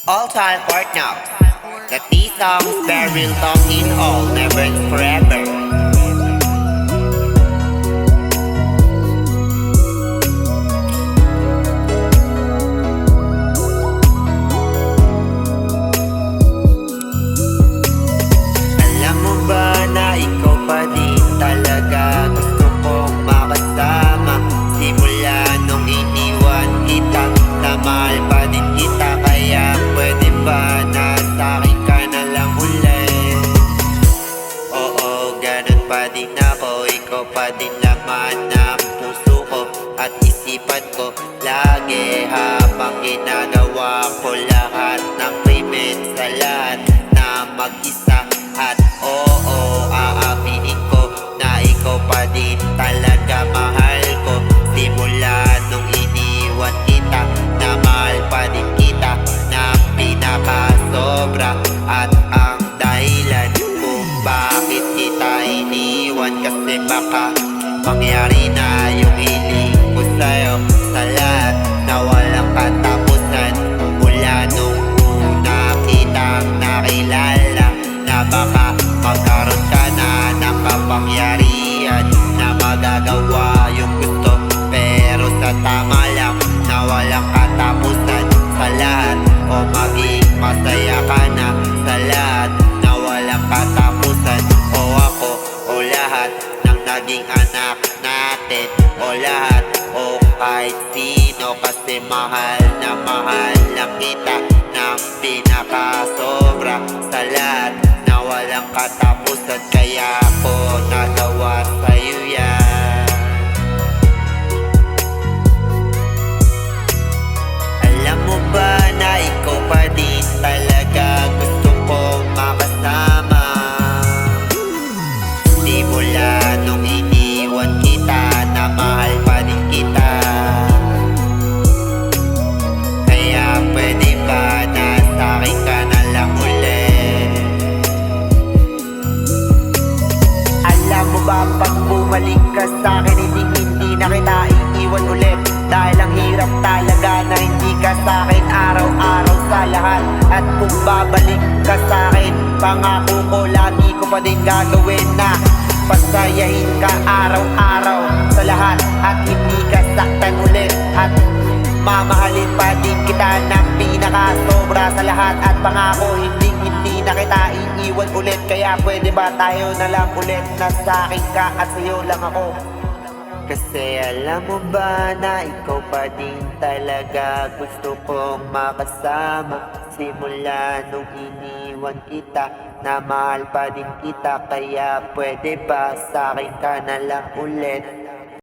All-time partner. The T-songs very talking all, never and forever. Alam mo ba na ikaw pa din talaga gusto kong makasama? Simula nung iniwan kita, na mahal pa din kita. Kaya pwede ba na sa'kin ka na lang ulit? Oo, ganun pa din ako. Ikaw pa din laman ng puso ko at isipan ko lagi, habang ginagawa ko lahat ng krimen sa lahat na mag-isa. At oo, aaminin ko na ikaw pa din talaga mahal ko. Simula nung iniwan kita, na mahal pa din kita na pinakasobra. At ang dahilan kung bakit kita iniwan, kasi baka mangyari na yung hiling ko sa'yo, sa lahat na walang katapusan. Mula nung una kitang nakilala, na baka magkaroon ka na ng kapangyarihan na magagawa yung gusto, pero sa tama lang na walang katapusan sa lahat. O maging masaya ka na sa lahat na walang katapusan. O ako, o lahat ng naging anak natin, o lahat, o kahit sino, kasi mahal lang kita ng pinakasobra sa lahat na walang katapusan. Kaya ako nagawa sa'yo yan. Alam mo ba na ikaw pa din talaga gusto kong makasama? Simula nung iniwan kita, na mahal pa din kita. Kaya pwede ba na sa'kin ka na lang ulit? Alam mo ba pag bumalik ka sa'kin, hindi na kita iiwan ulit. Dahil ang hirap talaga na hindi ka sa'kin araw-araw sa lahat. At kung babalik ka sa'kin, pangako ko lagi ko pa din gagawin na pasayahin ka araw-araw sa lahat. At hindi ka saktan ulit, at mamahalin pa din kita ng pinakasobra sa lahat. At pangako hindi na kita iiwan ulit. Kaya pwede ba tayo na lang ulit, na sa'kin ka at sa'yo lang ako? Kasi alam mo ba na ikaw pa din talaga gusto kong makasama? Simula nung iniwan kita, na mahal pa din kita. Kaya pwede ba sa'kin ka na lang ulit?